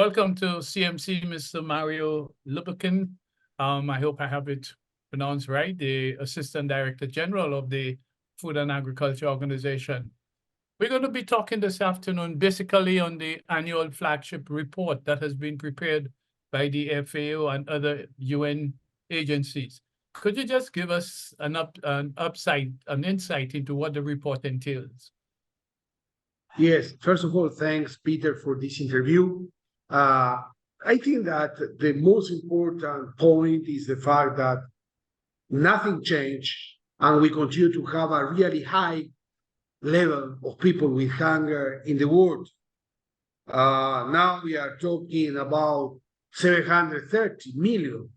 Welcome to CMC, Mr. Mario Lubekin. I hope I have it pronounced right, the Assistant Director General of the Food and Agriculture Organization. We're going to be talking this afternoon basically on the annual flagship report that has been prepared by the FAO and other UN agencies. Could you just give us an insight into what the report entails? Yes, first of all, thanks, Peter, for this interview. I think that the most important point is the fact that nothing changed and we continue to have a really high level of people with hunger in the world. Now we are talking about 730 million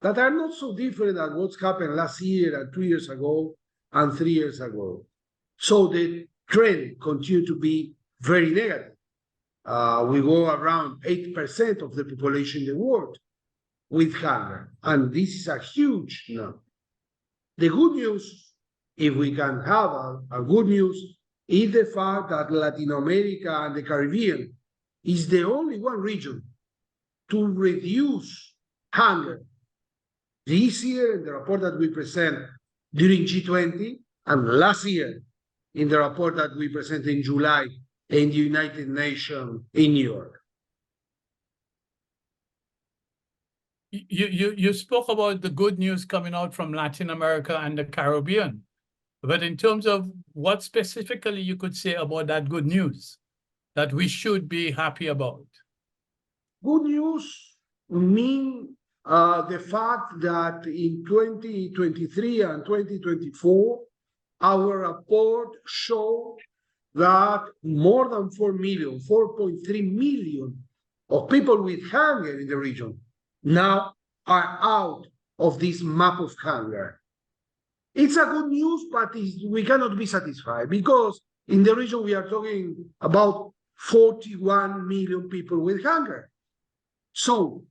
that are not so different than what's happened last year and 2 years ago and 3 years ago. So the trend continues to be very negative. We go around 8% of the population in the world with hunger, and this is a huge number. The good news, if we can have a good news, is the fact that Latin America and the Caribbean is the only one region to reduce hunger this year in the report that we present during G20 and last year in the report that we presented in July in the United Nations in New York. You spoke about the good news coming out from Latin America and the Caribbean, but in terms of what specifically you could say about that good news that we should be happy about? Good news mean the fact that in 2023 and 2024, our report showed that more than 4 million, 4.3 million of people with hunger in the region now are out of this map of hunger. It's a good news, but we cannot be satisfied because in the region we are talking about 41 million people with hunger. So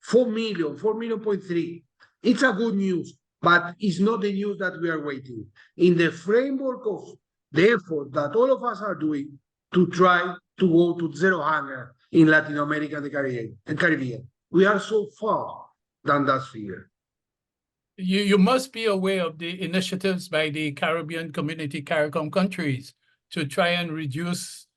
4 million, 4 million point 3, it's a good news, but it's not the news that we are waiting. In the framework of the effort that all of us are doing to try to go to zero hunger in Latin America and the Caribbean, we are so far than that figure. You must be aware of the initiatives by the Caribbean community, CARICOM countries, to try and reduce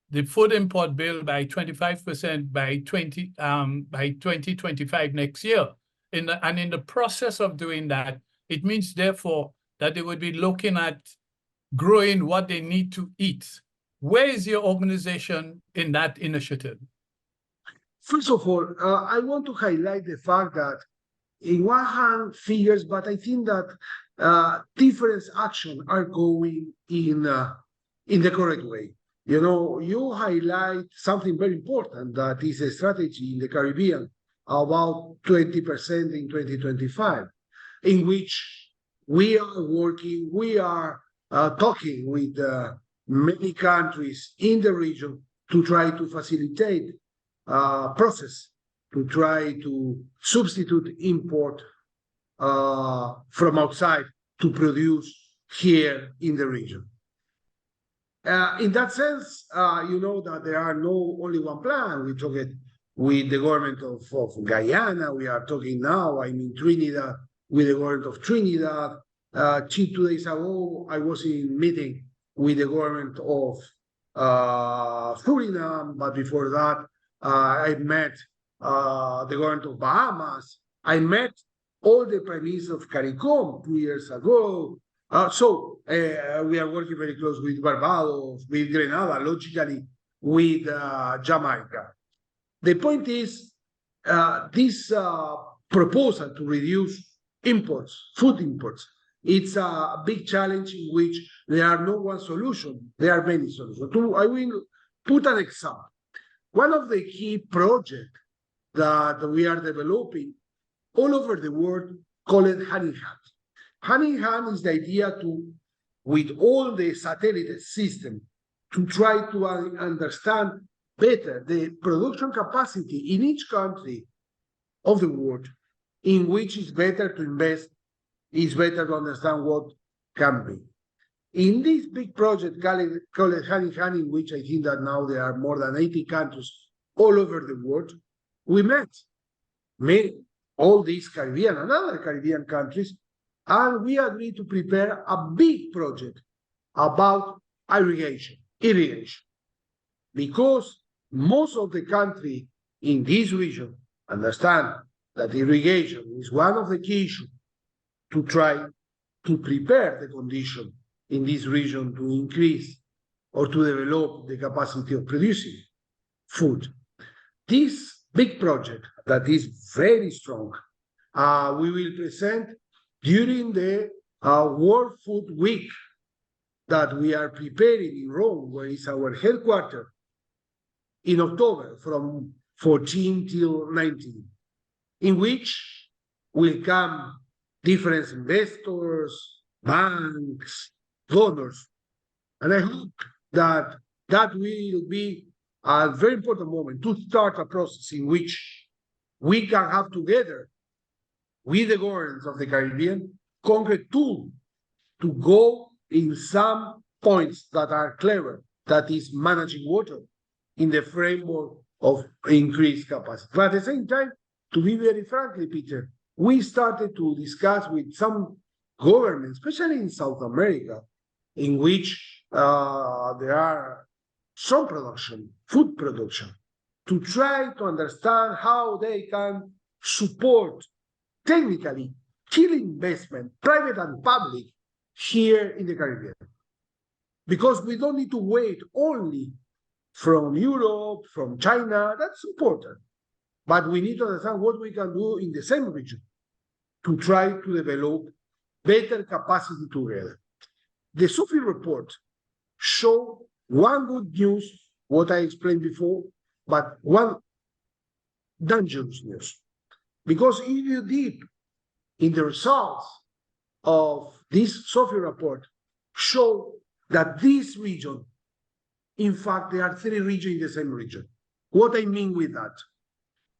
the food import bill by 25% by 2025 next year. And in the process of doing that, it means therefore that they would be looking at growing what they need to eat. Where is your organization in that initiative? First of all, I want to highlight the fact that in one hand figures, but I think that different actions are going in the correct way. You know, you highlight something very important, that is a strategy in the Caribbean about 20% in 2025, in which we are working, we are talking with many countries in the region to try to facilitate process, to try to substitute import from outside to produce here in the region. In that sense, you know that there are no only one plan. We talked with the government of Guyana. We are talking now, Trinidad, with the government of Trinidad. 2 days ago, I was in meeting with the government of Suriname, but before that, I met the government of Bahamas. I met all the prime ministers of CARICOM 2 years ago. So we are working very close with Barbados, with Grenada, logically with Jamaica. The point is, this proposal to reduce imports, food imports, it's a big challenge in which there are no one solution. There are many solutions. I will put an example. One of the key projects that we are developing all over the world, called hand in hand. Hand in hand is the idea to, with all the satellite system, to try to understand better the production capacity in each country of the world, in which it's better to invest, it's better to understand what can be. In this big project called Hand in Hand, in which I think that now there are more than 80 countries all over the world. We met all these Caribbean and other Caribbean countries, and we agreed to prepare a big project about irrigation, because most of the country in this region understand that irrigation is one of the key issues to try to prepare the condition in this region to increase or to develop the capacity of producing food. This big project that is very strong, we will present during the World Food Week that we are preparing in Rome, where is our headquarters, in October from 14 till 19, in which will come different investors, banks, donors. And I hope that that will be a very important moment to start a process in which we can have together with the governments of the Caribbean concrete tools to go in some points that are clever, that is managing water in the framework of increased capacity. But at the same time, to be very frankly, Peter, we started to discuss with some governments, especially in South America, in which there are some production, food production, to try to understand how they can support technically key investment, private and public, here in the Caribbean. Because we don't need to wait only from Europe, from China, that's important. But we need to understand what we can do in the same region to try to develop better capacity together. The SOFI report showed one good news, what I explained before, but one dangerous news. Because if you deep in the results of this SOFI report, show that this region, in fact, there are 3 regions in the same region. What I mean with that?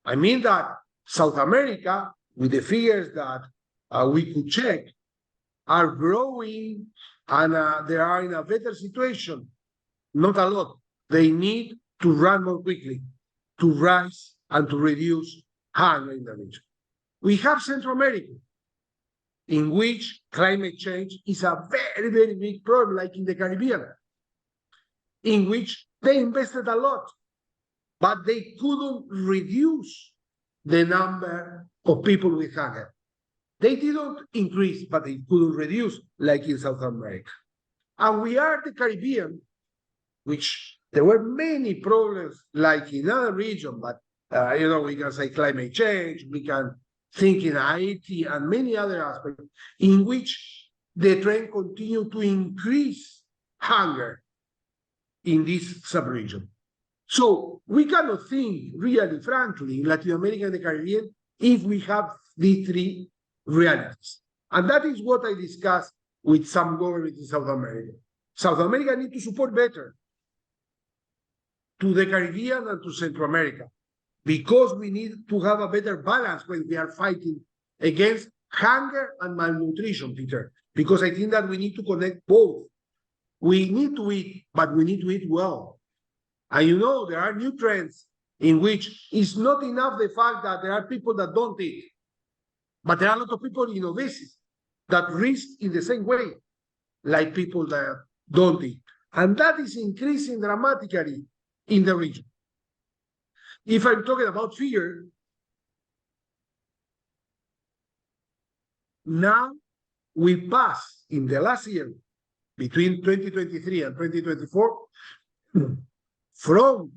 I mean that South America, with the figures that we could check, are growing and they are in a better situation. Not a lot. They need to run more quickly, to rise and to reduce hunger in the region. We have Central America, in which climate change is a very, very big problem, like in the Caribbean, in which they invested a lot, but they couldn't reduce the number of people with hunger. They didn't increase, but they couldn't reduce, like in South America. And we are the Caribbean, which there were many problems, like in other regions, but we can say climate change, we can think in Haiti and many other aspects, in which the trend continued to increase hunger in this sub-region. So we cannot think, really, frankly, in Latin America and the Caribbean, if we have these 3 realities. And that is what I discussed with some governments in South America. South America needs to support better to the Caribbean and to Central America, because we need to have a better balance when we are fighting against hunger and malnutrition, Peter, because I think that we need to connect both. We need to eat, but we need to eat well. And there are new trends in which it's not enough the fact that there are people that don't eat, but there are a lot of people in obesity that risk in the same way, like people that don't eat. And that is increasing dramatically in the region. If I'm talking about fear, now we pass in the last year, between 2023 and 2024, from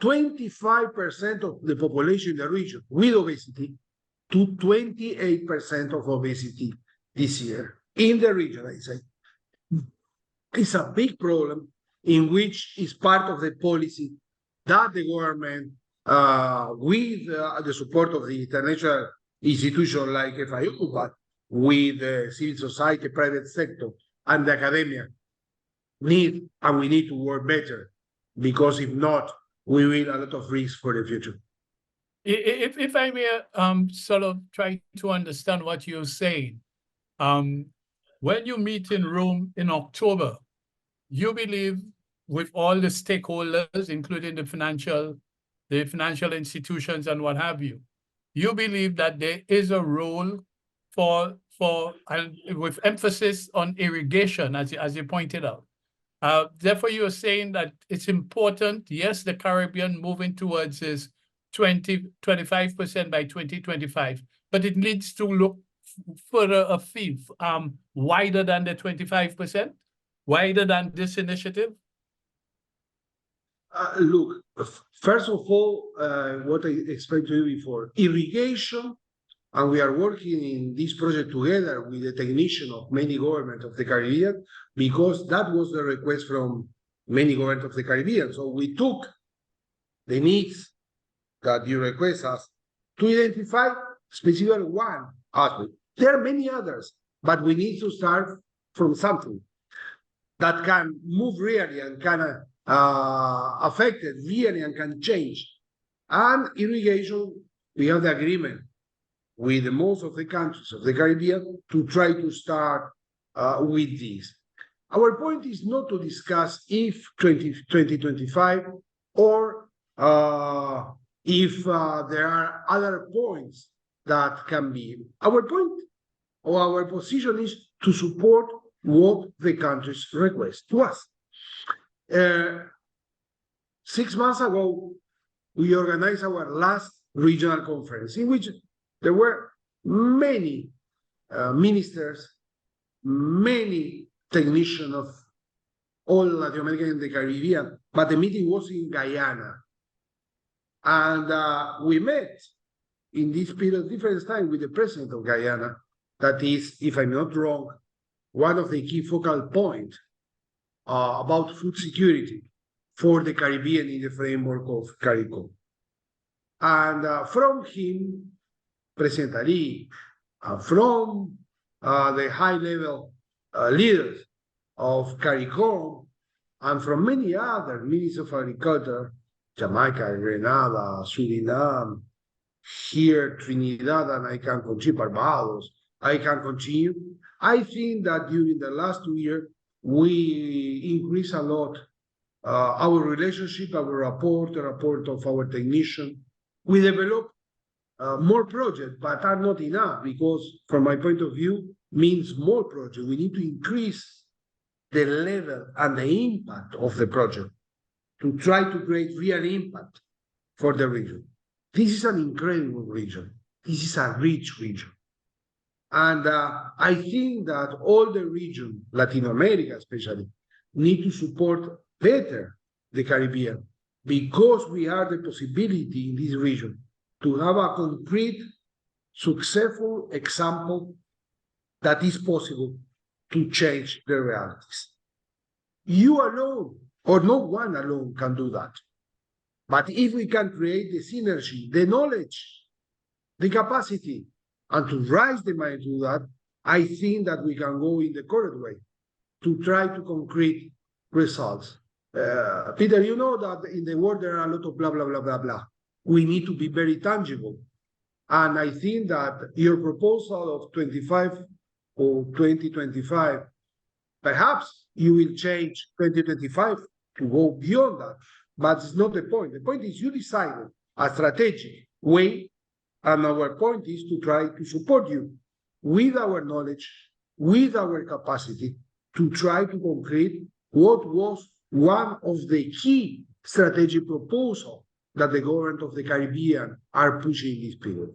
25% of the population in the region with obesity to 28% of obesity this year in the region, I say. It's a big problem in which is part of the policy that the government, with the support of the international institution like FIU, but with the civil society, private sector, and the academia, need, and we need to work better, because if not, we will a lot of risks for the future. If I may sort of try to understand what you're saying, when you meet in Rome in October, you believe with all the stakeholders, including the financial the financial institutions and what have you. You believe that there is a role for and with emphasis on irrigation, as you pointed out. Therefore, you're saying that it's important, yes, the Caribbean moving towards is 25% by 2025, but it needs to look further afield, wider than the 25%, wider than this initiative? Look, first of all, what I explained to you before, irrigation, and we are working in this project together with the technician of many governments of the Caribbean, because that was the request from many governments of the Caribbean. So we took the needs that you request us to identify specific one aspect. There are many others, but we need to start from something that can move really and can affect it really and can change. And irrigation, we have the agreement with most of the countries of the Caribbean to try to start with this. Our point is not to discuss if 2025 or if there are other points that can be. Our point or our position is to support what the countries request to us. 6 months ago, we organized our last regional conference in which there were many ministers, many technicians of all Latin America and the Caribbean, but the meeting was in Guyana. And we met in this period different time with the president of Guyana. That is, if I'm not wrong, one of the key focal points about food security for the Caribbean in the framework of CARICOM. And from him, President Ali, from the high-level leaders of CARICOM, and from many other ministers of agriculture, Jamaica, Grenada, Suriname, here Trinidad, and I can continue, Barbados, I can continue. I think that during the last 2 years, we increased a lot our relationship, our rapport, the rapport of our technician. We developed more projects, but are not enough because, from my point of view, means more projects. We need to increase the level and the impact of the project to try to create real impact for the region. This is an incredible region. This is a rich region. And I think that all the region, Latin America especially, need to support better the Caribbean because we have the possibility in this region to have a concrete, successful example that is possible to change the realities. You alone, or no one alone, can do that. But if we can create the synergy, the knowledge, the capacity, and to raise the mind to do that, I think that we can go in the correct way to try to concrete results. Peter, you know that in the world there are a lot of blah, blah, blah, blah, blah. We need to be very tangible. And I think that your proposal of 25 or 2025, perhaps you will change 2025 to go beyond that. But it's not the point. The point is you decided a strategic way, and our point is to try to support you with our knowledge, with our capacity, to try to concrete what was one of the key strategic proposals that the government of the Caribbean are pushing this period.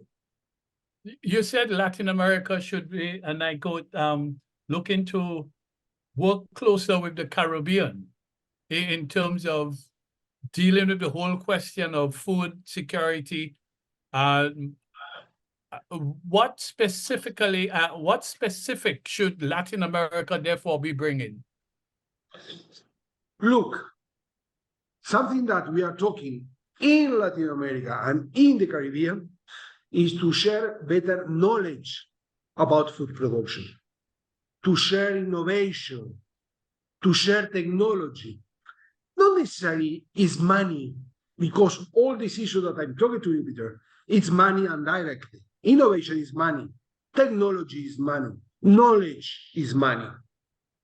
You said Latin America should be, and I quote, looking to work closer with the Caribbean in terms of dealing with the whole question of food security. What specific should Latin America therefore be bringing? Look, something that we are talking in Latin America and in the Caribbean is to share better knowledge about food production, to share innovation, to share technology. Not necessarily is money, because all these issues that I'm talking to you, Peter, it's money indirectly. Innovation is money. Technology is money. Knowledge is money.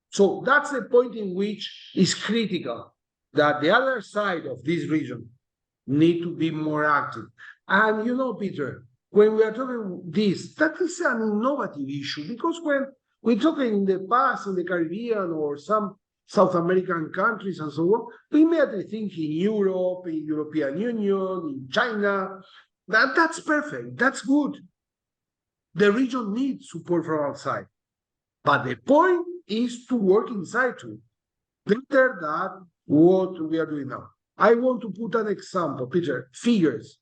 So that's the point in which it's critical that the other side of this region need to be more active. And you know, Peter, when we are talking this, that is an innovative issue, because when we talk in the past in the Caribbean or some South American countries and so on, we immediately think in Europe, in European Union, in China. That's perfect. That's good. The region needs support from outside. But the point is to work inside too. Better than what we are doing now. I want to put an example, Peter, figures.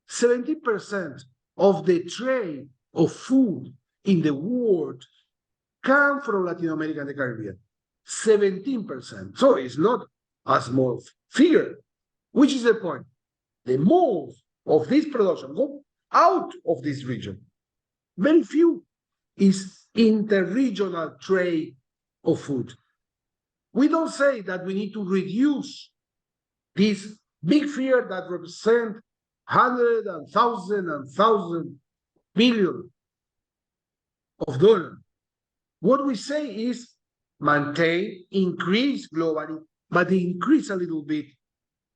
70% of the trade of food in the world come from Latin America and the Caribbean. 17%. So it's not a small figure. Which is the point? The most of this production go out of this region. Very few is interregional trade of food. We don't say that we need to reduce this big fear that represent 100 and 1,000 billion of dollars. What we say is maintain, increase globally, but increase a little bit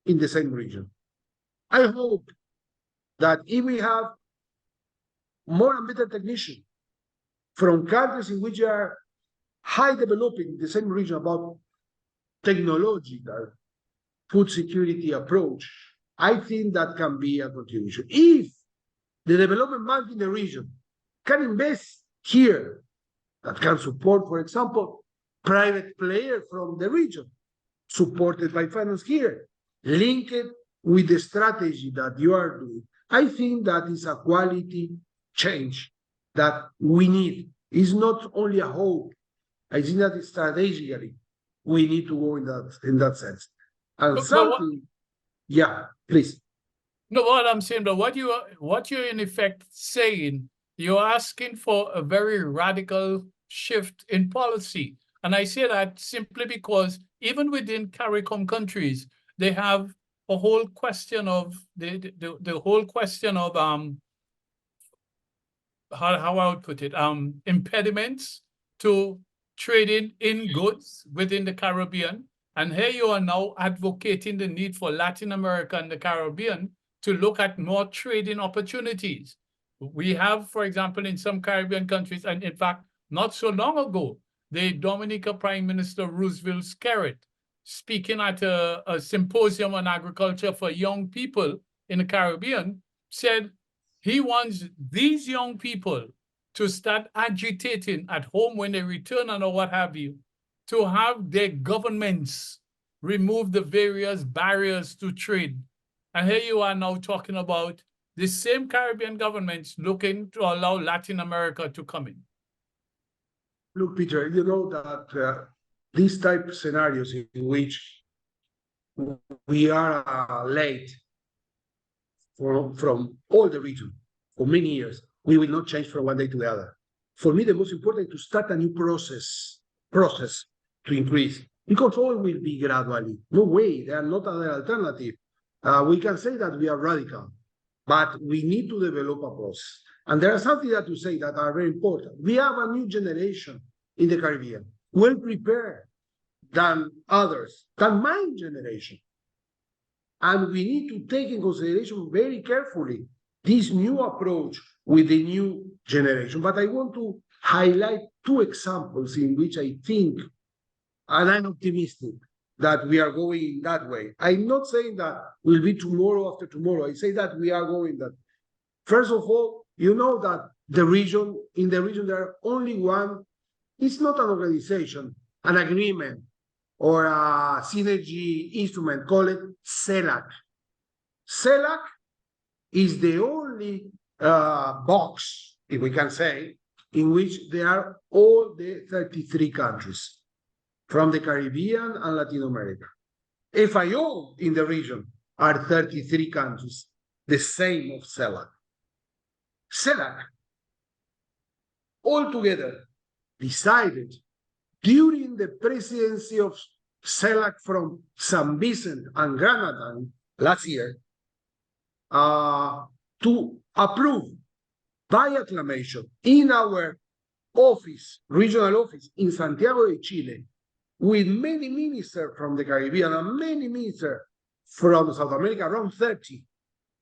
in the same region. I hope that if we have more and better technicians from countries in which are high developing the same region about technological food security approach, I think that can be a contribution. If the development bank in the region can invest here, that can support, for example, private players from the region, supported by finance here, link it with the strategy that you are doing. I think that is a quality change that we need. It's not only a hope. I think that strategically we need to go in that sense. And yeah, please. No, what I'm saying, but what you're in effect saying, you're asking for a very radical shift in policy. And I say that simply because even within CARICOM countries, they have a whole question of the whole question of how I would put it, impediments to trading in goods within the Caribbean. And here you are now advocating the need for Latin America and the Caribbean to look at more trading opportunities. We have, for example, in some Caribbean countries, and in fact, not so long ago, the Dominica Prime Minister Roosevelt Skerritt, speaking at a symposium on agriculture for young people in the Caribbean, said he wants these young people to start agitating at home when they return or what have you, to have their governments remove the various barriers to trade. And here you are now talking about the same Caribbean governments looking to allow Latin America to come in. Look, Peter, you know that these type of scenarios in which we are late from all the region for many years, we will not change from one day to the other. For me, the most important is to start a new process to increase, because all will be gradually. No way, there are not other alternative. We can say that we are radical, but we need to develop a process. And there are something that you say that are very important. We have a new generation in the Caribbean, well prepared than others, than my generation. And we need to take in consideration very carefully this new approach with the new generation. But I want to highlight two examples in which I think, and I'm optimistic, that we are going that way. I'm not saying that will be tomorrow after tomorrow. I say that we are going that. First of all, you know that in the region, there are only one, it's not an organization, an agreement, or a synergy instrument, call it CELAC. CELAC is the only box, if we can say, in which there are all the 33 countries from the Caribbean and Latin America. FIO in the region are 33 countries, the same of CELAC. CELAC, altogether, decided during the presidency of CELAC from San Vicente and Granada last year to approve by acclamation in our office, regional office in Santiago de Chile, with many ministers from the Caribbean and many ministers from South America, around 30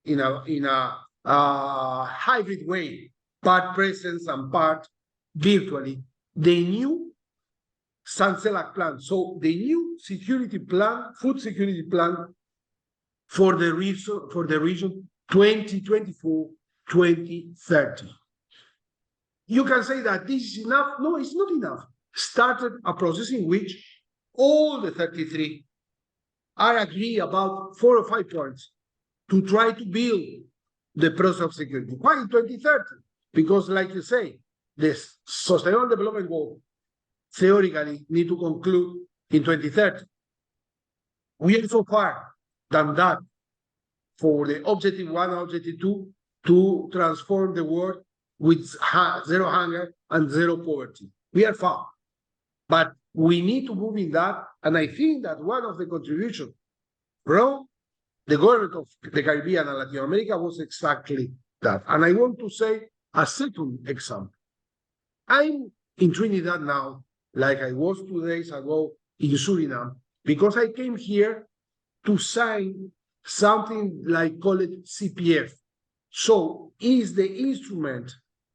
in a hybrid way, part presence and part virtually. The new Sancelac plan, so the new security plan, food security plan for the region 2024-2030. You can say that this is enough. No, it's not enough. Started a process in which all the 33 are agree about 4 or 5 points to try to build the process of security. Why in 2030? Because, like you say, the Sustainable Development Goal theoretically need to conclude in 2030. We are so far than that for the objective 1 and objective 2 to transform the world with zero hunger and zero poverty. We are far, but we need to move in that. And I think that one of the contributions from the government of the Caribbean and Latin America was exactly that. And I want to say a second example. I'm in Trinidad now, like I was 2 days ago in Suriname, because I came here to sign something like call it CPF. So is the instrument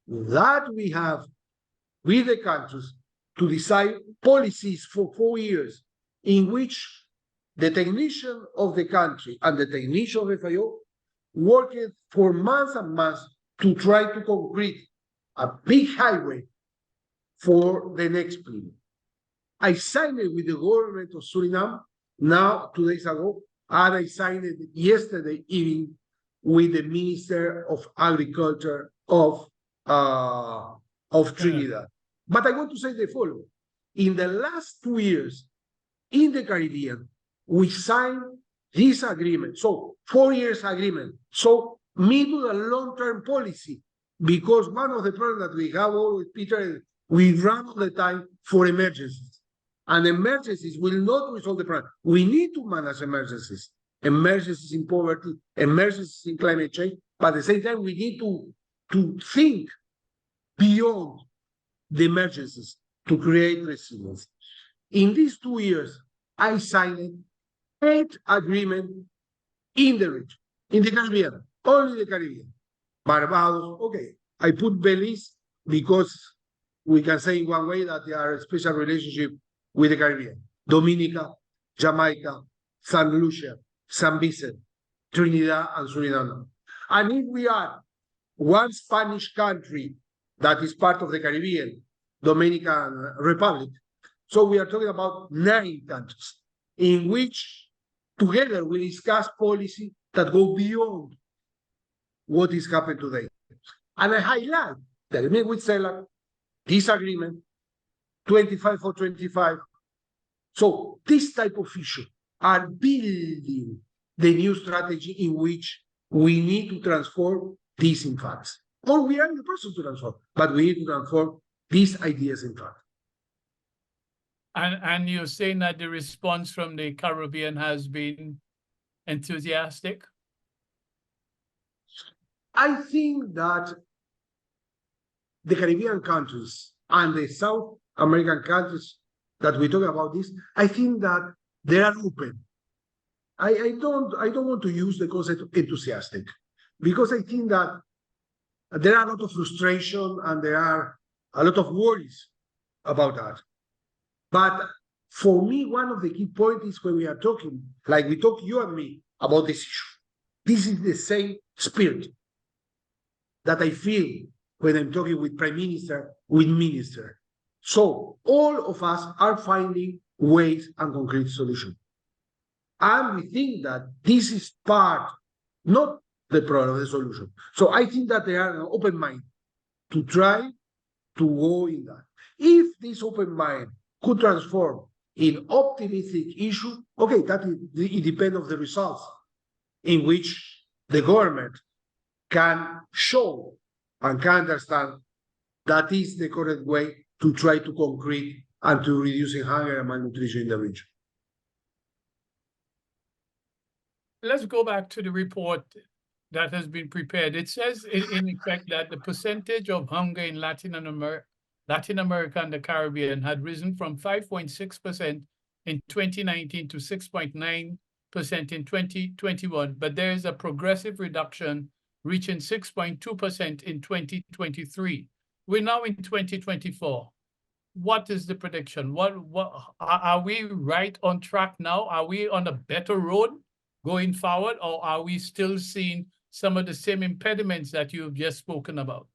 that we have with the countries to decide policies for 4 years in which the technician of the country and the technician of FIO worked for months and months to try to complete a big highway for the next period. I signed it with the government of Suriname now 2 days ago, and I signed it yesterday evening with the Minister of Agriculture of Trinidad. But I want to say the following. In the last 2 years in the Caribbean, we signed this agreement. So 4 years agreement. So middle and long-term policy, because one of the problems that we have always, Peter, we run all the time for emergencies. And emergencies will not resolve the problem. We need to manage emergencies. Emergencies in poverty, emergencies in climate change, but at the same time, we need to think beyond the emergencies to create resilience. In these 2 years, I signed 8 agreements in the region, in the Caribbean, only the Caribbean. Barbados, okay. I put Belize because we can say in one way that they are a special relationship with the Caribbean. Dominica, Jamaica, St. Lucia, St. Vincent, Trinidad, and Suriname. And if we are one Spanish country that is part of the Caribbean, Dominican Republic, so we are talking about 9 countries in which together we discuss policy that go beyond what is happening today. And I highlight the agreement with CELAC, this agreement, 25 for 25. So this type of issue are building the new strategy in which we need to transform these in facts. Or we are in the process to transform, but we need to transform these ideas in fact. And you're saying that the response from the Caribbean has been enthusiastic? I think that the Caribbean countries and the South American countries that we talk about this, I think that they are open. I don't want to use the concept of enthusiastic, because I think that there are a lot of frustration and there are a lot of worries about that. But for me, one of the key points is when we are talking, like we talk, you and me, about this issue. This is the same spirit that I feel when I'm talking with Prime Minister, with Minister. So all of us are finding ways and concrete solutions. And we think that this is part, not the problem, the solution. So I think that they are an open mind to try to go in that. If this open mind could transform in optimistic issue, okay, it depends on the results in which the government can show and can understand that is the correct way to try to concrete and to reducing hunger and malnutrition in the region. Let's go back to the report that has been prepared. It says in effect that the percentage of hunger in Latin America and the Caribbean had risen from 5.6% in 2019 to 6.9% in 2021, but there is a progressive reduction reaching 6.2% in 2023. We're now in 2024. What is the prediction? What are we right on track now? Are we on a better road going forward, or are we still seeing some of the same impediments that you've just spoken about?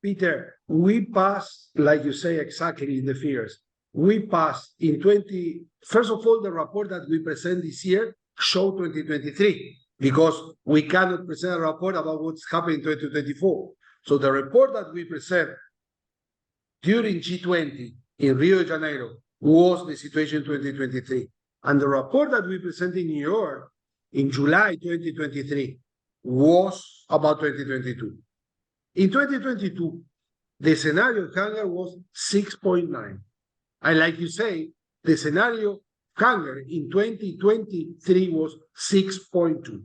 Peter, we passed, like you say, exactly in the figures. We passed in first of all, the report that we present this year showed 2023, because we cannot present a report about what's happening in 2024. So the report that we present during G20 in Rio de Janeiro was the situation in 2023. And the report that we presented in New York in July 2023 was about 2022. In 2022, the scenario of hunger was 6.9. And like you say, the scenario of hunger in 2023 was 6.2.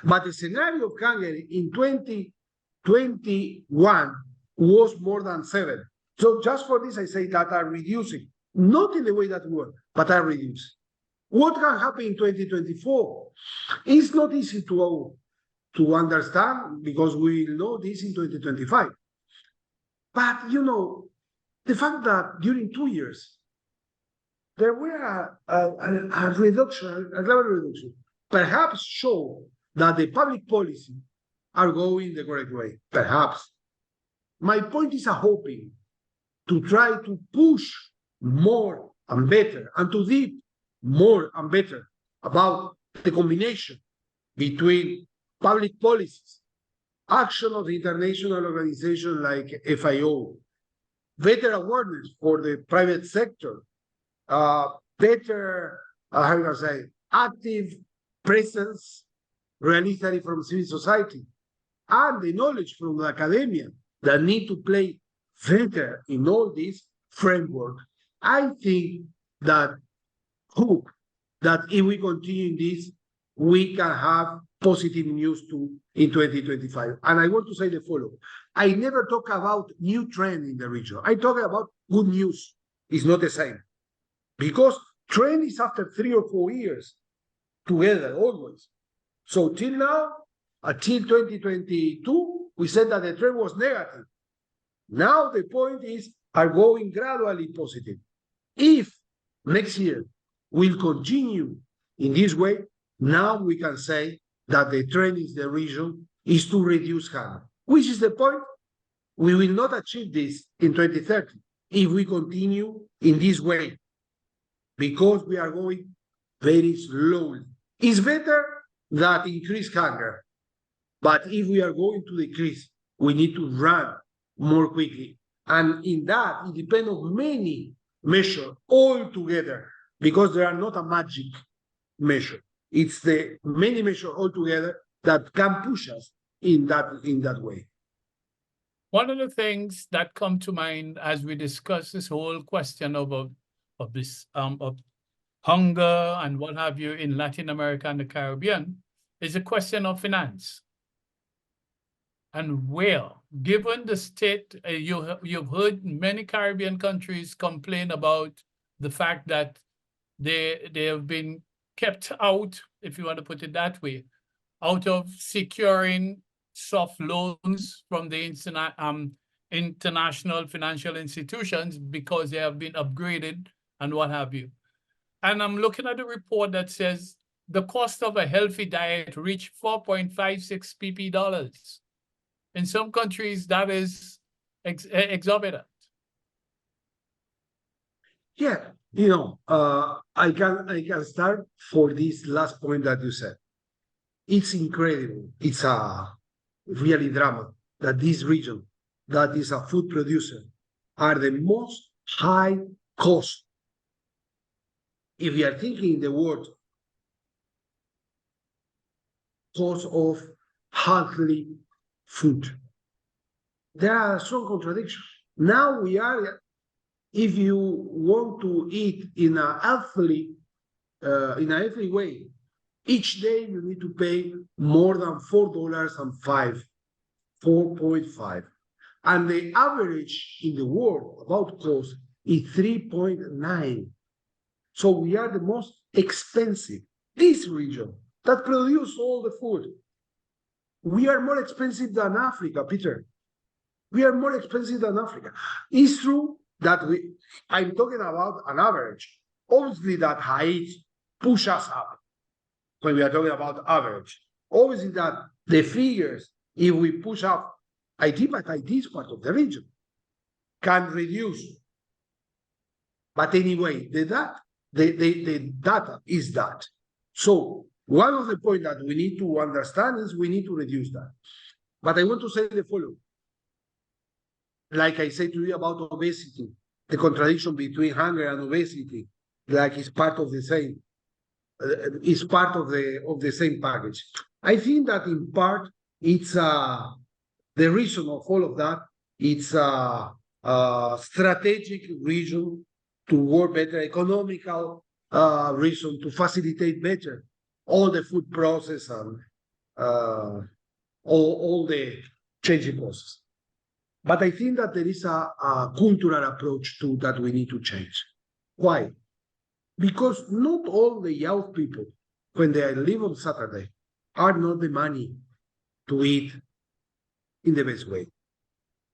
But the scenario of hunger in 2021 was more than 7. So just for this, I say that are reducing, not in the way that we were, but are reducing. What can happen in 2024? It's not easy to understand, because we know this in 2025. But, you know, the fact that during 2 years, there were a reduction, a global reduction, perhaps show that the public policy are going the correct way, perhaps. My point is a hoping to try to push more and better, and to deep more and better about the combination between public policies, action of the international organization like FIO, better awareness for the private sector, better, how can I say, active presence, realistically from civil society, and the knowledge from the academia that need to play better in all this framework. I think that hope that if we continue in this, we can have positive news too in 2025. And I want to say the following. I never talk about new trend in the region. I talk about good news. It's not the same. Because trend is after 3 or 4 years together, always. So till now, until 2022, we said that the trend was negative. Now the point is, are going gradually positive. If next year will continue in this way, now we can say that the trend in the region is to reduce hunger. Which is the point? We will not achieve this in 2030 if we continue in this way, because we are going very slowly. It's better that increase hunger, but if we are going to decrease, we need to run more quickly. And in that, it depends on many measures all together, because there are not a magic measure. It's the many measures all together that can push us in that way. One of the things that come to mind as we discuss this whole question of hunger and what have you in Latin America and the Caribbean is a question of finance. And where, given the state, you've heard many Caribbean countries complain about the fact that they have been kept out, if you want to put it that way, out of securing soft loans from the international financial institutions because they have been upgraded and what have you. And I'm looking at a report that says the cost of a healthy diet reached 4.56 PP dollars. In some countries, that is exorbitant. Yeah, you know, I can start for this last point that you said. It's incredible. It's a really drama that this region, that is a food producer, are the most high cost. If we are thinking in the word cost of healthy food, there are some contradictions. Now we are, if you want to eat in a healthy way, each day you need to pay more than $4.05, 4.5. And the average in the world about cost is 3.9. So we are the most expensive this region that produce all the food. We are more expensive than Africa, Peter. We are more expensive than Africa. It's true that I'm talking about an average. Obviously, that height push us up when we are talking about average. Obviously, that the figures, if we push up IT, but IT is part of the region, can reduce. But anyway, the data is that. So one of the points that we need to understand is we need to reduce that. But I want to say the following. Like I said to you about obesity, the contradiction between hunger and obesity, like it's part of the same, is part of the same package. I think that in part it's the reason of all of that. It's a strategic reason to work better, economical reason to facilitate better all the food process and all the changing process. But I think that there is a cultural approach to that we need to change. Why? Because not all the young people, when they live on Saturday, are not the money to eat in the best way.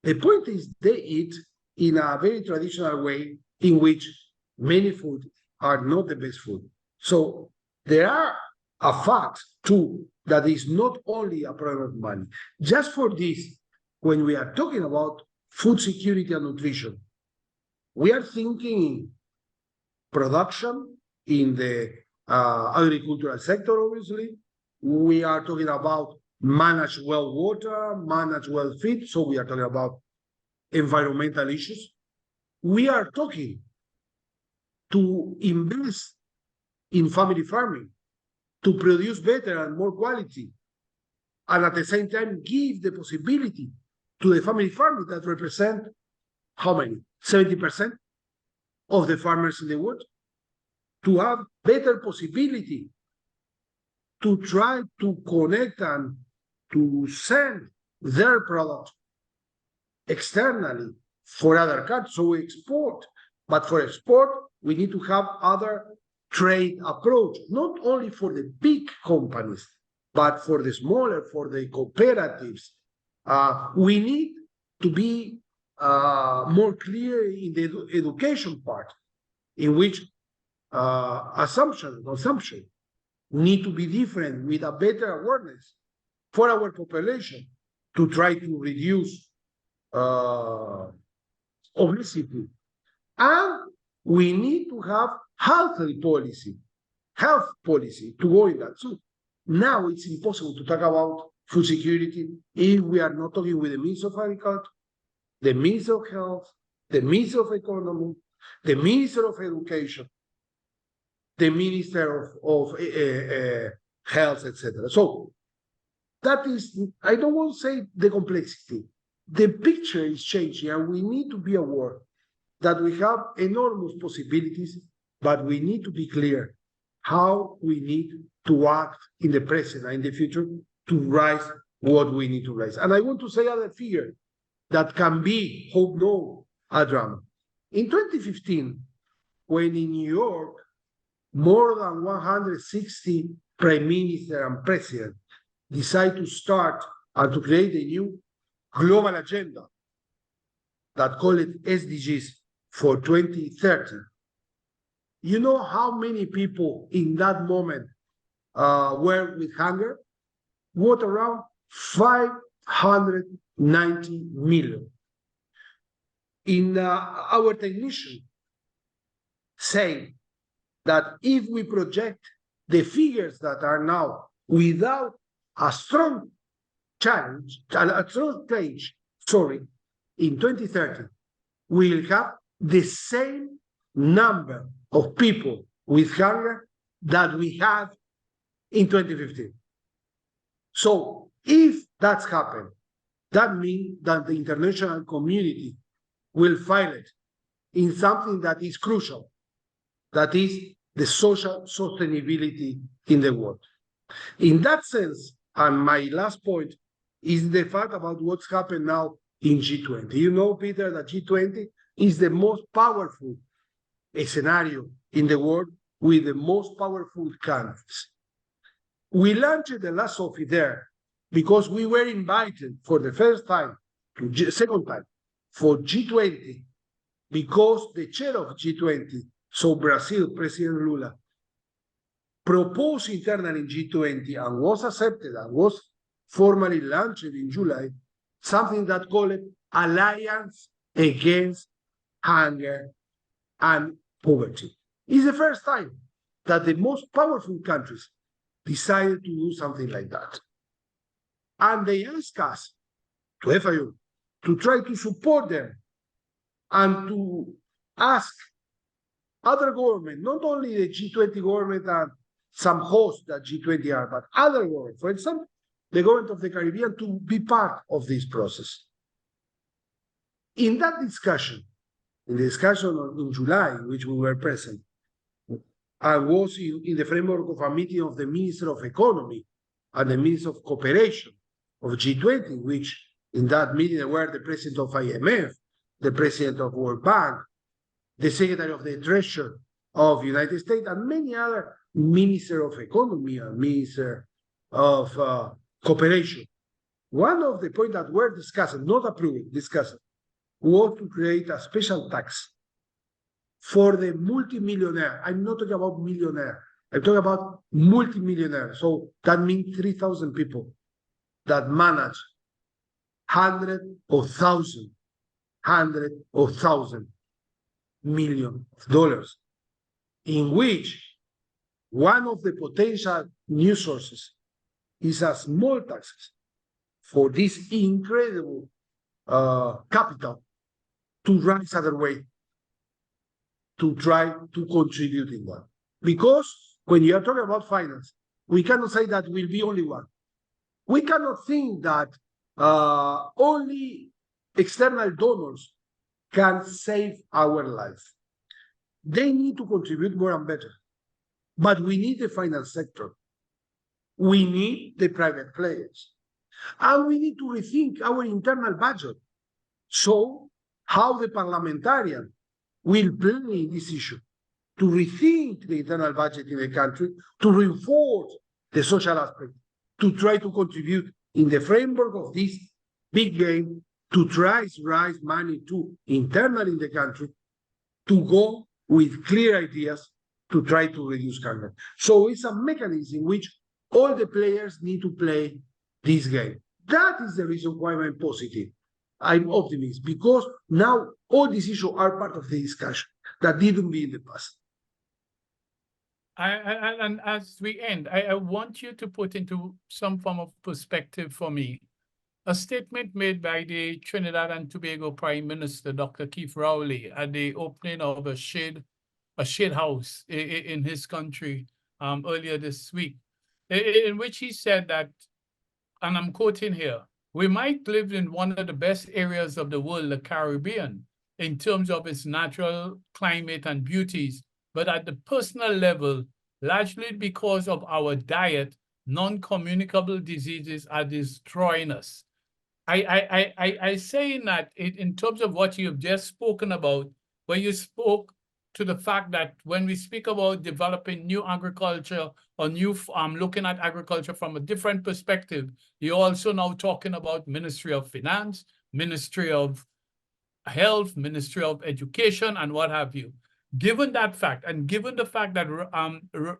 The point is they eat in a very traditional way in which many food are not the best food. So there are a fact too that is not only a problem of money. Just for this, when we are talking about food security and nutrition, we are thinking production in the agricultural sector, obviously. We are talking about manage well water, manage well feed. So we are talking about environmental issues. We are talking to invest in family farming, to produce better and more quality, and at the same time give the possibility to the family farmers that represent how many? 70% of the farmers in the world to have better possibility to try to connect and to send their product externally for other countries. So we export, but for export, we need to have other trade approach, not only for the big companies, but for the smaller, for the cooperatives. We need to be more clear in the education part, in which consumption need to be different with a better awareness for our population to try to reduce obesity. And we need to have health policy to go in that. So now it's impossible to talk about food security if we are not talking with the Minister of Agriculture, the Minister of Health, the Minister of Economy, the Minister of Education, the Minister of Health, etc. So that is, I don't want to say the complexity. The picture is changing, and we need to be aware that we have enormous possibilities, but we need to be clear how we need to act in the present and in the future to rise what we need to rise. And I want to say other figure that can be, hope no, a drama. In 2015, when in New York, more than 160 prime minister and president decide to start and to create a new global agenda that call it SDGs for 2030. You know how many people in that moment were with hunger? What, around 590 million. In our technician say that if we project the figures that are now without a strong challenge, a strong change, in 2030, we'll have the same number of people with hunger that we had in 2015. So if that's happened, that means that the international community will file it in something that is crucial, that is the social sustainability in the world. In that sense, and my last point is the fact about what's happened now in G20. You know, Peter, that G20 is the most powerful scenario in the world with the most powerful countries. We launched the last SOFI there because we were invited for the first time, second time, for G20, because the chair of G20, so Brazil, President Lula, proposed internally in G20 and was accepted and was formally launched in July, something that called Alliance Against Hunger and Poverty. It's the first time that the most powerful countries decided to do something like that. And they asked us, to FIU, to try to support them and to ask other governments, not only the G20 government and some hosts that G20 are, but other governments, for example, the government of the Caribbean, to be part of this process. In that discussion, in the discussion in July, in which we were present, I was in the framework of a meeting of the Minister of Economy and the Minister of Cooperation of G20, which in that meeting there were the President of IMF, the President of World Bank, the Secretary of the Treasury of the United States, and many other Minister of Economy and Minister of Cooperation. One of the points that were discussed, not approved, discussed, was to create a special tax for the multimillionaire. I'm not talking about millionaire. I'm talking about multimillionaire. So that means 3,000 people that manage hundreds of thousands million dollars, in which one of the potential new sources is a small taxes for this incredible capital to rise other way, to try to contribute in that. Because when you are talking about finance, we cannot say that will be only one. We cannot think that only external donors can save our life. They need to contribute more and better. But we need the finance sector. We need the private players. And we need to rethink our internal budget. So how the parliamentarian will play this issue, to rethink the internal budget in the country, to reinforce the social aspect, to try to contribute in the framework of this big game, to try to raise money to internal in the country, to go with clear ideas to try to reduce hunger. So it's a mechanism in which all the players need to play this game. That is the reason why I'm positive. I'm optimistic, because now all these issues are part of the discussion that didn't be in the past. And as we end, I want you to put into some form of perspective for me a statement made by the Trinidad and Tobago Prime Minister, Dr. Keith Rowley, at the opening of a shade house in his country earlier this week, in which he said that, and I'm quoting here, "We might live in one of the best areas of the world, the Caribbean, in terms of its natural climate and beauties, but at the personal level, largely because of our diet, non-communicable diseases are destroying us." I say that in terms of what you've just spoken about, where you spoke to the fact that when we speak about developing new agriculture or looking at agriculture from a different perspective, you're also now talking about Ministry of Finance, Ministry of Health, Ministry of Education, and what have you. Given that fact, and given the fact that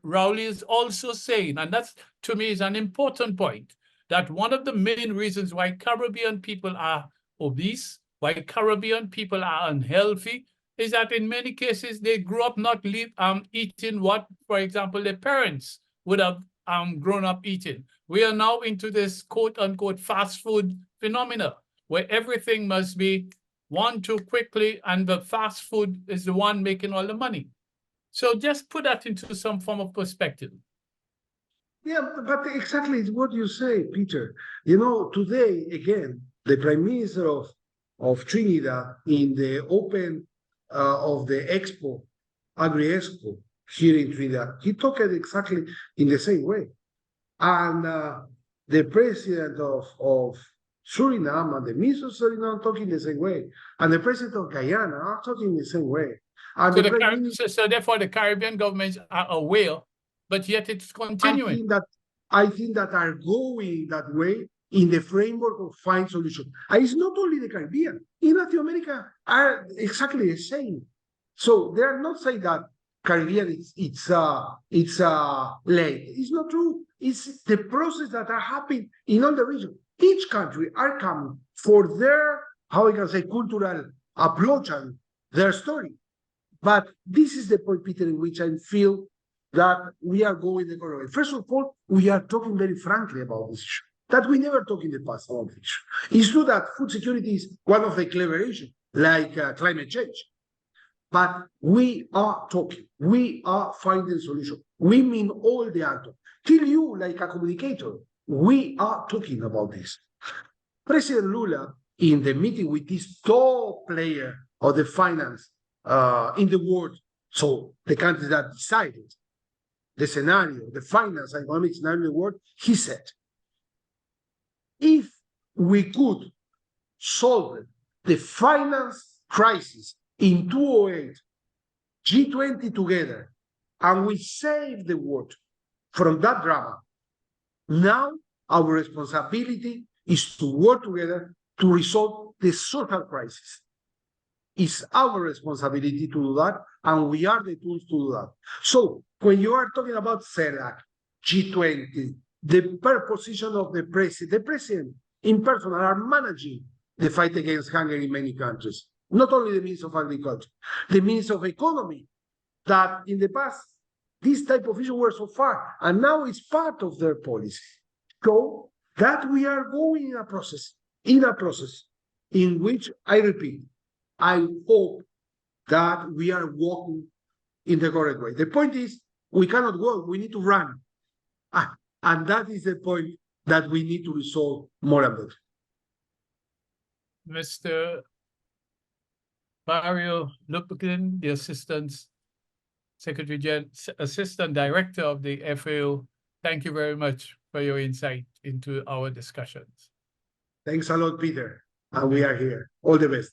Rowley is also saying, and that's to me is an important point, that one of the main reasons why Caribbean people are obese, why Caribbean people are unhealthy, is that in many cases they grew up not eating what, for example, their parents would have grown up eating. We are now into this quote-unquote fast food phenomena, where everything must be one too quickly, and the fast food is the one making all the money. So just put that into some form of perspective. Yeah, but exactly it's what you say, Peter. You know, today, again, the Prime Minister of Trinidad in the open of the Expo, Agri-Expo here in Trinidad, he talked exactly in the same way. And the President of Suriname and the Minister of Suriname talking the same way. And the President of Guyana are talking the same way. And so therefore the Caribbean governments are aware, but yet it's continuing. I think that are going that way in the framework of find solution. And it's not only the Caribbean. In Latin America are exactly the same. So they are not saying that Caribbean it's late. It's not true. It's the process that are happening in all the region. Each country are coming for their, how I can say, cultural approach and their story. But this is the point, Peter, in which I feel that we are going the correct way. First of all, we are talking very frankly about this issue that we never talked in the past about this issue. It's true that food security is one of the clever issues, like climate change. But we are talking, we are finding solution. We mean all the actors. Till you, like a communicator, we are talking about this. President Lula, in the meeting with this top player of the finance in the world, so the countries that decided the scenario, the finance and economic scenario in the world, he said, if we could solve the finance crisis in 2008, G20 together, and we save the world from that drama, now our responsibility is to work together to resolve the social crisis. It's our responsibility to do that, and we are the tools to do that. So when you are talking about CELAC, G20, the position of the president in person are managing the fight against hunger in many countries. Not only the Minister of Agriculture, the Minister of Economy, that in the past, this type of issues were so far, and now it's part of their policy. So that we are going in a process in which, I repeat, I hope that we are walking in the correct way. The point is, we cannot walk, we need to run. And that is the point that we need to resolve more and better. Mr. Mario Lupikin, the Assistant Director of the FAO, thank you very much for your insight into our discussions. Thanks a lot, Peter. And we are here. All the best.